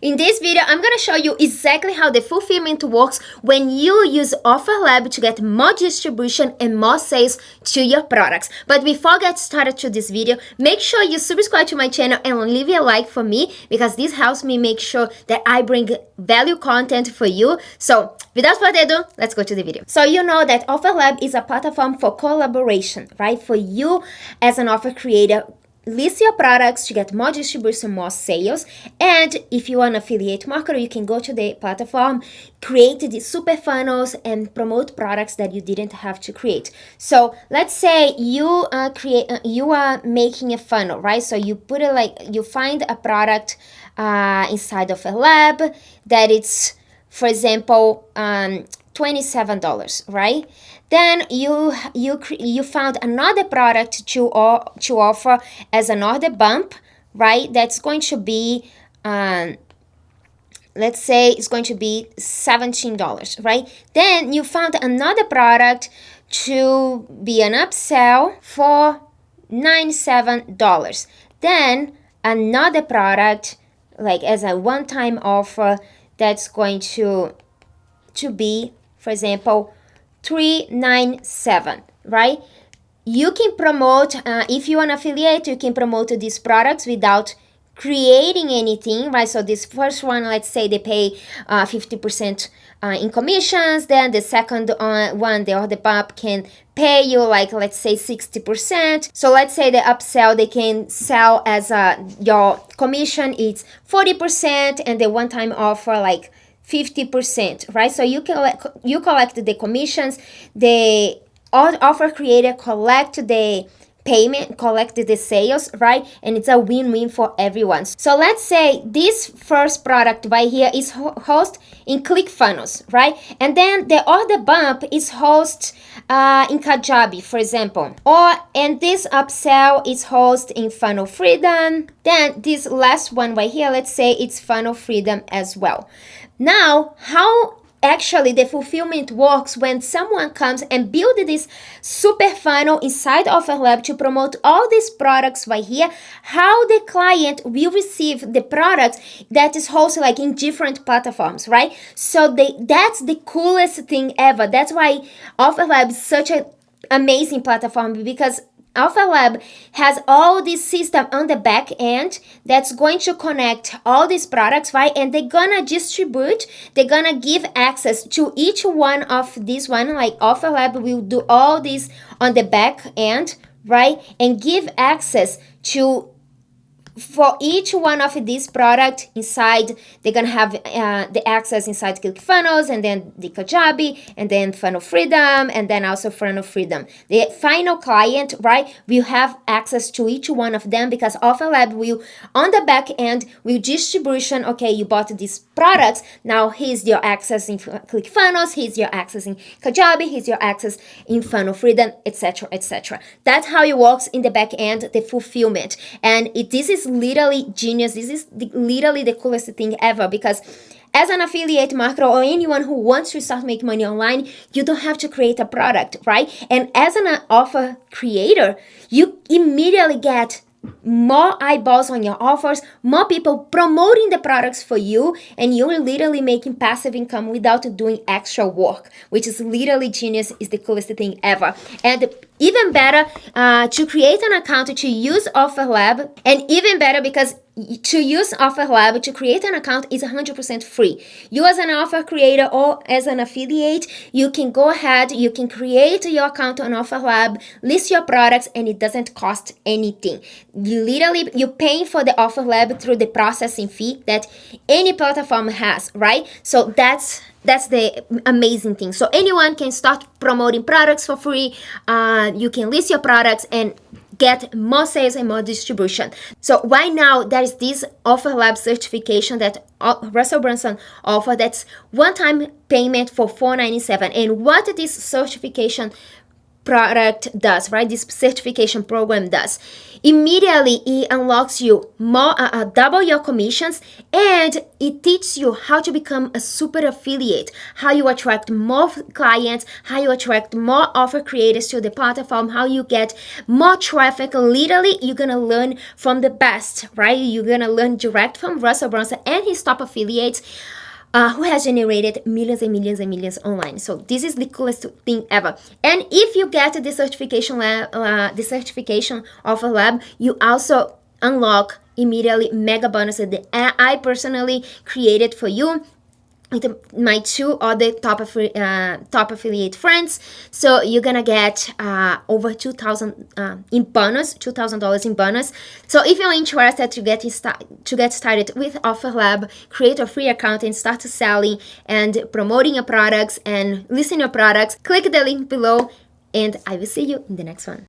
In this video, I'm going to show you exactly how the fulfillment works when you use OfferLab to get more distribution and more sales to your products. But before I get started to this video, make sure you subscribe to my channel and leave a like for me, because this helps me make sure that I bring value content for you. So without further ado, let's go to the video. So you know that OfferLab is a platform for collaboration, right? For you as an offer creator, list your products to get more distribution, more sales. And if you are an affiliate marketer, you can go to the platform, create these super funnels and promote products that you didn't have to create. So let's say you are making a funnel, right? So you put it like, you find a product inside of a lab that it's, for example, $27, right? Then you found another product to offer as an order bump, right? That's going to be, let's say it's going to be $17, right? Then you found another product to be an upsell for $97. Then another product, like as a one-time offer, that's going to be, for example, $397, right? You can promote, if you're an affiliate, you can promote these products without creating anything, right? So this first one, let's say they pay 50% in commissions. Then the second one, the order bump, can pay you like, let's say 60%. So let's say the upsell, they can sell as your commission is 40%, and the one-time offer like 50%, right? So you collect the commissions, the offer creator collect the payment, collect the sales, right? And it's a win-win for everyone. So let's say this first product right here is host in ClickFunnels, right? And then the order bump is host in Kajabi, for example. And this upsell is host in Funnel Freedom. Then this last one right here, let's say it's Funnel Freedom as well. Now, how actually the fulfillment works when someone comes and build this super funnel inside OfferLab to promote all these products right here, how the client will receive the products that is hosted like in different platforms, right? So that's the coolest thing ever. That's why OfferLab is such an amazing platform, because OfferLab has all this system on the back end that's going to connect all these products, right? And they're gonna distribute, they're gonna give access to each one of these one, like OfferLab will do all this on the back end, right? And give access to, for each one of these products inside, they're gonna have the access inside ClickFunnels, and then the Kajabi, and then Funnel Freedom, and then also Funnel Freedom. The final client, right, will have access to each one of them, because OfferLab will, on the back end, will distribution, okay, you bought these products, now here's your access in ClickFunnels, here's your access in Kajabi, here's your access in Funnel Freedom, etc., etc. That's how it works in the back end, the fulfillment. And this is literally genius. This is literally the coolest thing ever, because as an affiliate marketer or anyone who wants to start making money online, you don't have to create a product, right? And as an offer creator, you immediately get more eyeballs on your offers, more people promoting the products for you, and you're literally making passive income without doing extra work, which is literally genius, is the coolest thing ever. And even better, to create an account to use OfferLab, and even better because to use OfferLab, to create an account is 100% free. You as an offer creator or as an affiliate, you can go ahead, you can create your account on OfferLab, list your products, and it doesn't cost anything. You're paying for the OfferLab through the processing fee that any platform has, right? So that's the amazing thing. So anyone can start promoting products for free. You can list your products and get more sales and more distribution. So right now, there is this OfferLab certification that Russell Brunson offers. That's one-time payment for $497. And what this certification product does, right? This certification program does. Immediately, it unlocks you more, double your commissions, and it teaches you how to become a super affiliate, how you attract more clients, how you attract more offer creators to the platform, how you get more traffic. Literally, you're gonna learn from the best, right? You're gonna learn direct from Russell Brunson and his top affiliates, who has generated millions and millions and millions online. So this is the coolest thing ever. And if you get the certification OfferLab, you also unlock immediately mega bonuses that I personally created for you with my two other top affiliate friends. So you're gonna get over $2,000 in bonus, $2,000 in bonus. So if you're interested to get started with OfferLab, create a free account and start selling and promoting your products and listing your products, click the link below, and I will see you in the next one.